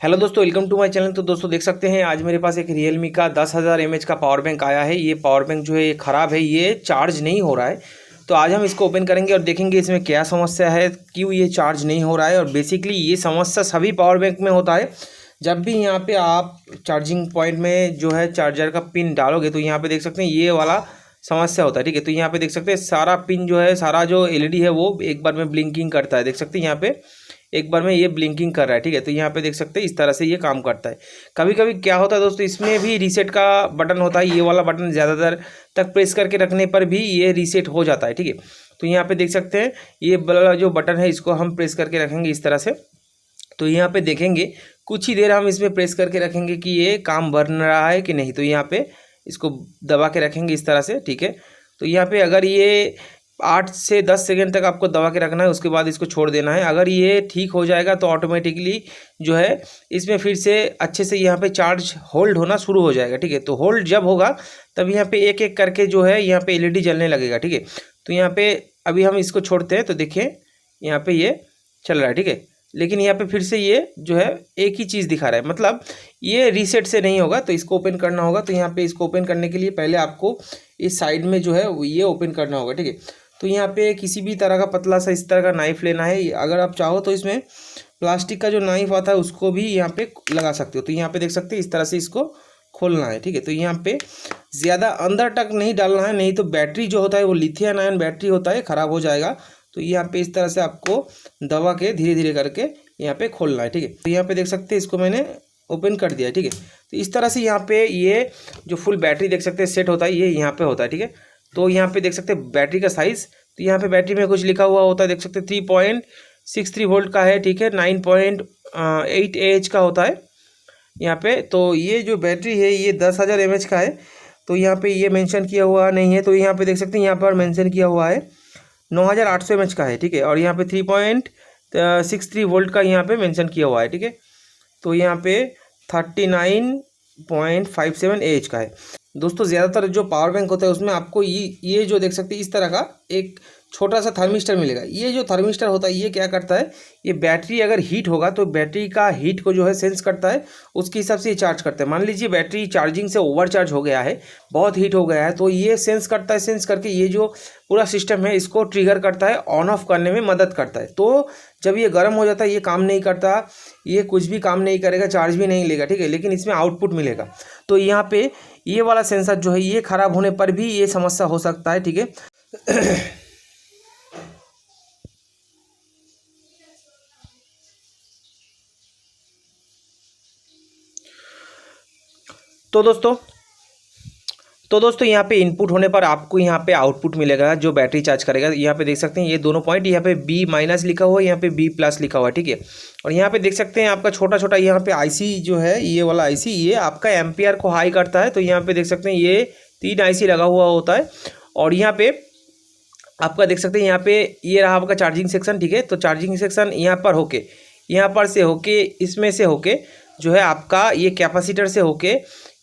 Hello दोस्तों, welcome to my channel. तो दोस्तों देख सकते हैं आज मेरे पास एक Realme का 10,000 mAh का पावर बैंक आया है। ये पावर बैंक जो है ये ख़राब है, ये चार्ज नहीं हो रहा है। तो आज हम इसको ओपन करेंगे और देखेंगे इसमें क्या समस्या है, क्यों ये चार्ज नहीं हो रहा है। और बेसिकली ये समस्या सभी पावर बैंक में होता है। जब भी यहाँ पे आप चार्जिंग पॉइंट में जो है चार्जर का पिन डालोगे तो यहाँ पे देख सकते हैं ये वाला समस्या होता है। ठीक है, तो यहाँ पे देख सकते हैं सारा पिन जो है, सारा जो LED है वो एक बार में ब्लिंकिंग करता है। देख सकते हैं यहाँ पे एक बार में ये ब्लिंकिंग कर रहा है। ठीक है, तो यहाँ पे देख सकते हैं इस तरह से ये काम करता है। कभी कभी क्या होता है दोस्तों, इसमें भी रीसेट का बटन होता है। ये वाला बटन ज़्यादातर तक प्रेस करके रखने पर भी ये रीसेट हो जाता है। ठीक है, तो यहाँ पे देख सकते हैं ये वाला जो बटन है इसको हम प्रेस करके रखेंगे इस तरह से। तो यहाँ पे देखेंगे कुछ ही देर हम इसमें प्रेस करके रखेंगे कि ये काम बन रहा है कि नहीं। तो यहाँ पे इसको दबा के रखेंगे इस तरह से। ठीक है, तो यहाँ पे अगर ये 8 से 10 सेकंड तक आपको दबा के रखना है, उसके बाद इसको छोड़ देना है। अगर ये ठीक हो जाएगा तो ऑटोमेटिकली जो है इसमें फिर से अच्छे से यहाँ पे चार्ज होल्ड होना शुरू हो जाएगा। ठीक है, तो होल्ड जब होगा तब यहाँ पे एक एक करके जो है यहाँ पे LED जलने लगेगा। ठीक है, तो यहाँ पे अभी हम इसको छोड़ते हैं तो देखिए यहाँ पे ये चल रहा है। ठीक है, लेकिन यहाँ पे फिर से ये जो है एक ही चीज़ दिखा रहा है, मतलब ये रीसेट से नहीं होगा। तो इसको ओपन करना होगा। तो यहाँ पे इसको ओपन करने के लिए पहले आपको इस साइड में जो है ये ओपन करना होगा। ठीक है, तो यहाँ पे किसी भी तरह का पतला सा इस तरह का नाइफ लेना है। अगर आप चाहो तो इसमें प्लास्टिक का जो नाइफ आता है उसको भी यहाँ पे लगा सकते हो। तो यहाँ पे देख सकते हैं इस तरह से इसको खोलना है। ठीक है, तो यहाँ पे ज़्यादा अंदर तक नहीं डालना है, नहीं तो बैटरी जो होता है वो लिथियम आयन बैटरी होता है, ख़राब हो जाएगा। तो यहाँ पे इस तरह से आपको दबा के धीरे धीरे करके यहाँ पे खोलना है। ठीक है, तो यहाँ पे देख सकते हैं इसको मैंने ओपन कर दिया है। ठीक है, तो इस तरह से यहाँ पे ये जो फुल बैटरी देख सकते हैं सेट होता है, ये यहाँ पे होता है। ठीक है, तो यहाँ पे देख सकते हैं बैटरी का साइज़। तो यहाँ पे बैटरी में कुछ लिखा हुआ होता है, देख सकते हैं 3.63 वोल्ट का है। ठीक है, 9.8 AH का होता है यहाँ पे। तो ये जो बैटरी है ये 10,000 mAh का है। तो यहाँ पे ये मेंशन किया हुआ नहीं है, तो यहाँ पे देख सकते हैं यहाँ पर मेंशन किया हुआ है 9,800 mAh का है। ठीक है, और यहाँ पे 3.63 वोल्ट का यहाँ पे मेंशन किया हुआ है। ठीक है, तो यहाँ पे 39.57 AH का है। दोस्तों ज़्यादातर जो पावर बैंक होता है उसमें आपको ये जो देख सकते हैं इस तरह का एक छोटा सा थर्मिस्टर मिलेगा। ये जो थर्मिस्टर होता है ये क्या करता है, ये बैटरी अगर हीट होगा तो बैटरी का हीट को जो है सेंस करता है, उसके हिसाब से ये चार्ज करता है। मान लीजिए बैटरी चार्जिंग से ओवर चार्ज हो गया है, बहुत हीट हो गया है, तो ये सेंस करता है। सेंस करके ये जो पूरा सिस्टम है इसको ट्रिगर करता है, ऑन ऑफ करने में मदद करता है। तो जब ये गर्म हो जाता है ये काम नहीं करता, ये कुछ भी काम नहीं करेगा, चार्ज भी नहीं लेगा। ठीक है, लेकिन इसमें आउटपुट मिलेगा। तो यहाँ पे ये वाला सेंसर जो है ये ख़राब होने पर भी ये समस्या हो सकता है। ठीक है, तो दोस्तों यहाँ पे इनपुट होने पर आपको यहाँ पे आउटपुट मिलेगा जो बैटरी चार्ज करेगा। यहाँ पे देख सकते हैं ये दोनों पॉइंट, यहाँ पे B- लिखा हुआ है, यहाँ पे B+ लिखा हुआ है। ठीक है, और यहाँ पे देख सकते हैं आपका छोटा छोटा यहाँ पे IC जो है, ये वाला IC ये आपका एम्पियर को हाई करता है। तो यहाँ पे देख सकते हैं ये 3 IC लगा हुआ होता है। और यहाँ पे आपका देख सकते हैं यहाँ पे ये रहा आपका चार्जिंग सेक्शन। ठीक है, तो चार्जिंग सेक्शन यहाँ पर होके, यहाँ पर से होके, इसमें से होके जो है आपका ये कैपेसिटर से होके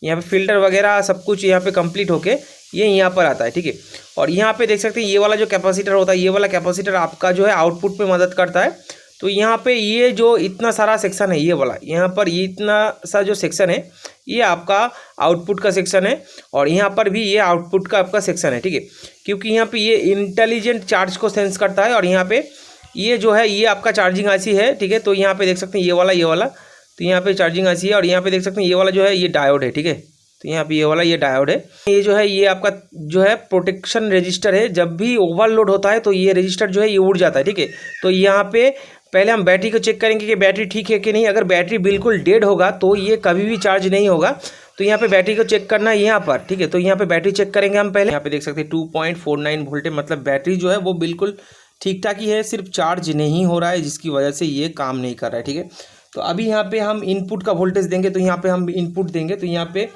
यहाँ पे फिल्टर वगैरह सब कुछ यहाँ पे कंप्लीट होके ये यहाँ पर आता है। ठीक है, और यहाँ पे देख सकते हैं ये वाला जो कैपेसिटर होता है, ये वाला कैपेसिटर आपका जो है आउटपुट पे मदद करता है। तो यहाँ पे ये जो इतना सारा सेक्शन है, ये वाला यहाँ पर ये इतना सा जो सेक्शन है ये आपका आउटपुट का सेक्शन है, और यहाँ पर भी ये आउटपुट का आपका सेक्शन है। ठीक है, क्योंकि यहाँ पे ये इंटेलिजेंट चार्ज को सेंस करता है। और यहाँ पे ये जो है ये आपका चार्जिंग IC है। ठीक है, तो यहाँ पे देख सकते हैं ये वाला तो यहाँ पे चार्जिंग IC है। और यहाँ पे देख सकते हैं ये वाला जो है ये डायोड है। ठीक है, तो यहाँ पे ये वाला ये डायोड है। ये जो है ये आपका जो है प्रोटेक्शन रजिस्टर है। जब भी ओवरलोड होता है तो ये रजिस्टर जो है ये उड़ जाता है। ठीक है, तो यहाँ पे पहले हम बैटरी को चेक करेंगे कि बैटरी ठीक है कि नहीं। अगर बैटरी बिल्कुल डेड होगा तो ये कभी भी चार्ज नहीं होगा। तो यहाँ पे बैटरी को चेक करना है यहाँ पर। ठीक है, तो यहाँ पे बैटरी चेक करेंगे हम पहले। यहाँ पे देख सकते हैं 2.49 वोल्ट है, मतलब बैटरी जो है वो बिल्कुल ठीक ठाक ही है, सिर्फ चार्ज नहीं हो रहा है जिसकी वजह से ये काम नहीं कर रहा है। ठीक है, तो अभी यहाँ पे हम इनपुट का वोल्टेज देंगे। तो यहाँ पे हम इनपुट देंगे, तो यहाँ पे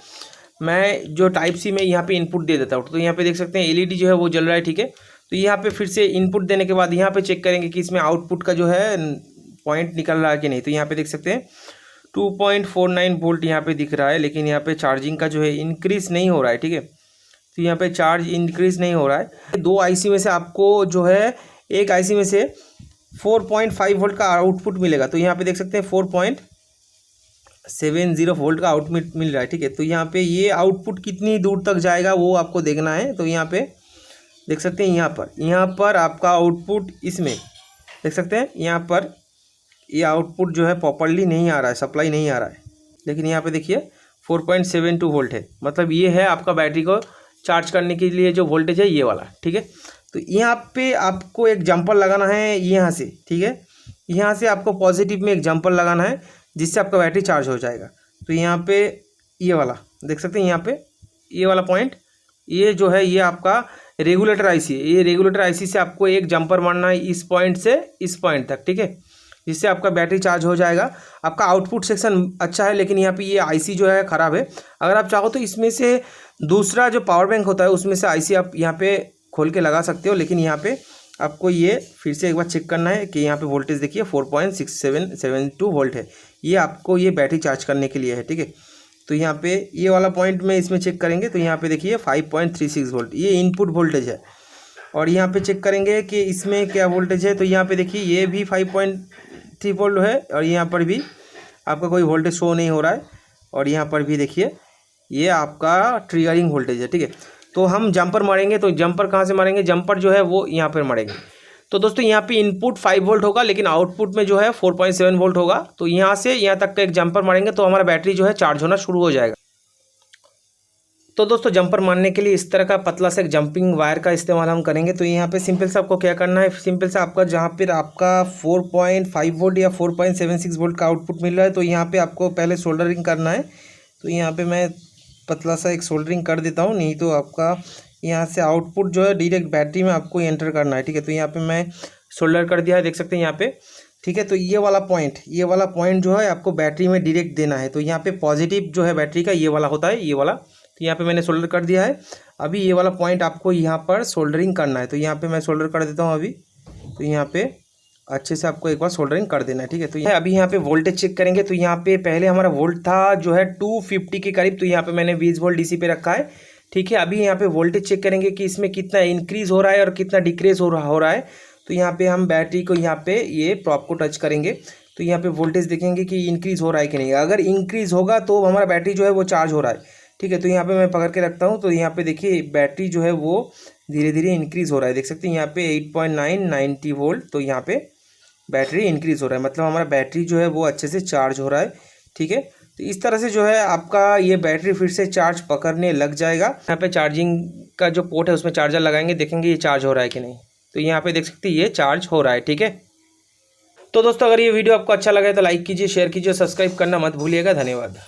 मैं जो Type-C में यहाँ पे इनपुट दे देता हूँ। तो यहाँ पे देख सकते हैं LED जो है वो जल रहा है। ठीक है, तो यहाँ पे फिर से इनपुट देने के बाद यहाँ पे चेक करेंगे कि इसमें आउटपुट का जो है पॉइंट निकल रहा है कि नहीं। तो यहाँ पे देख सकते हैं 2.49 वोल्ट यहाँ पे दिख रहा है, लेकिन यहाँ पे चार्जिंग का जो है इंक्रीज़ नहीं हो रहा है। ठीक है, तो यहाँ पे चार्ज इंक्रीज़ नहीं हो रहा है। 2 IC में से आपको जो है एक IC में से 4.5 वोल्ट का आउटपुट मिलेगा। तो यहाँ पे देख सकते हैं 70 वोल्ट का आउटपुट मिल रहा है। ठीक है, तो यहाँ पे ये आउटपुट कितनी दूर तक जाएगा वो आपको देखना है। तो यहाँ पे देख सकते हैं, यहाँ पर आपका आउटपुट इसमें देख सकते हैं, यहाँ पर ये आउटपुट जो है प्रॉपर्ली नहीं आ रहा है, सप्लाई नहीं आ रहा है। लेकिन यहाँ पे देखिए 4.72 वोल्ट है, मतलब ये है आपका बैटरी को चार्ज करने के लिए जो वोल्टेज है ये वाला। ठीक है, तो यहाँ पे आपको एक जंपर लगाना है यहाँ से। ठीक है, यहाँ से आपको पॉजिटिव में एक जंपर लगाना है जिससे आपका बैटरी चार्ज हो जाएगा। तो यहाँ पे ये वाला देख सकते हैं, यहाँ पे ये वाला पॉइंट, ये जो है ये आपका रेगुलेटर आईसी है। ये रेगुलेटर आईसी से आपको एक जंपर मारना है इस पॉइंट से इस पॉइंट तक। ठीक है, जिससे आपका बैटरी चार्ज हो जाएगा। आपका आउटपुट सेक्शन अच्छा है, लेकिन यहाँ पे ये आईसी जो है ख़राब है। अगर आप चाहो तो इसमें से दूसरा जो पावर बैंक होता है उसमें से आईसी आप यहाँ पे खोल के लगा सकते हो, लेकिन यहाँ पे आपको ये फिर से एक बार चेक करना है कि यहाँ पे वोल्टेज देखिए 4.6772 वोल्ट है। ये आपको ये बैटरी चार्ज करने के लिए है। ठीक है, तो यहाँ पे ये वाला पॉइंट में इसमें चेक करेंगे तो यहाँ पे देखिए 5.36 वोल्ट ये इनपुट वोल्टेज है। और यहाँ पे चेक करेंगे कि इसमें क्या वोल्टेज है, तो यहाँ पे देखिए ये भी 5.3 वोल्ट है और यहाँ पर भी आपका कोई वोल्टेज शो नहीं हो रहा है। और यहाँ पर भी देखिए ये आपका ट्रिगरिंग वोल्टेज है। ठीक है, तो हम जंपर मारेंगे, तो जंपर कहाँ से मारेंगे, जंपर जो है वो यहाँ पर मारेंगे। तो दोस्तों यहाँ पे इनपुट 5 वोल्ट होगा, लेकिन आउटपुट में जो है 4.7 वोल्ट होगा। तो यहाँ से यहाँ तक का एक जंपर मारेंगे तो हमारा बैटरी जो है चार्ज होना शुरू हो जाएगा। तो दोस्तों जंपर मारने के लिए इस तरह का पतला सा एक जंपिंग वायर का इस्तेमाल हम करेंगे। तो यहाँ पे सिंपल से आपको क्या करना है, सिंपल से आपका जहाँ पर आपका 4.5 वोल्ट या 4.76 वोल्ट का आउटपुट मिल रहा है, तो यहाँ पे आपको पहले सोल्डरिंग करना है। तो यहाँ पे मैं पतला सा एक सोल्डरिंग कर देता हूँ, नहीं तो आपका यहाँ से आउटपुट जो है डायरेक्ट बैटरी में आपको एंटर करना है। ठीक है, तो यहाँ पे मैं सोल्डर कर दिया है, देख सकते हैं यहाँ पे। ठीक है, तो ये वाला पॉइंट जो है आपको बैटरी में डायरेक्ट देना है। तो यहाँ पे पॉजिटिव जो है बैटरी का ये वाला होता है, ये वाला। तो यहाँ पे मैंने सोल्डर कर दिया है। अभी ये वाला पॉइंट आपको यहाँ पर सोल्डरिंग करना है। तो यहाँ पर मैं सोल्डर कर देता हूँ अभी। तो यहाँ पर अच्छे से आपको एक बार सोल्डरिंग कर देना है। ठीक है, तो अभी यहाँ पे वोल्टेज चेक करेंगे। तो यहाँ पे पहले हमारा वोल्ट था जो है 250 के करीब, तो यहाँ पे मैंने 20 वोल्ट डीसी पे रखा है। ठीक है, अभी यहाँ पे वोल्टेज चेक करेंगे कि इसमें कितना इंक्रीज़ हो रहा है और कितना डिक्रीज़ हो रहा है। तो यहाँ पे हम बैटरी को यहाँ पे ये प्रॉप को टच करेंगे तो यहाँ पे वोल्टेज देखेंगे कि इंक्रीज़ हो रहा है कि नहीं। अगर इंक्रीज़ होगा तो हमारा बैटरी जो है वो चार्ज हो रहा है। ठीक है, तो यहाँ पे मैं पकड़ के रखता हूँ। तो यहाँ पे देखिए बैटरी जो है वो धीरे धीरे इंक्रीज़ हो रहा है, देख सकते हैं यहाँ पे 8.990 वोल्ट। तो यहाँ पे बैटरी इंक्रीज़ हो रहा है, मतलब हमारा बैटरी जो है वो अच्छे से चार्ज हो रहा है। ठीक है, तो इस तरह से जो है आपका ये बैटरी फिर से चार्ज पकड़ने लग जाएगा। यहाँ पे चार्जिंग का जो पोर्ट है उसमें चार्जर लगाएंगे, देखेंगे ये चार्ज हो रहा है कि नहीं। तो यहाँ पे देख सकते हैं ये चार्ज हो रहा है। ठीक है, तो दोस्तों अगर ये वीडियो आपको अच्छा लगा है तो लाइक कीजिए, शेयर कीजिए, सब्सक्राइब करना मत भूलिएगा। धन्यवाद।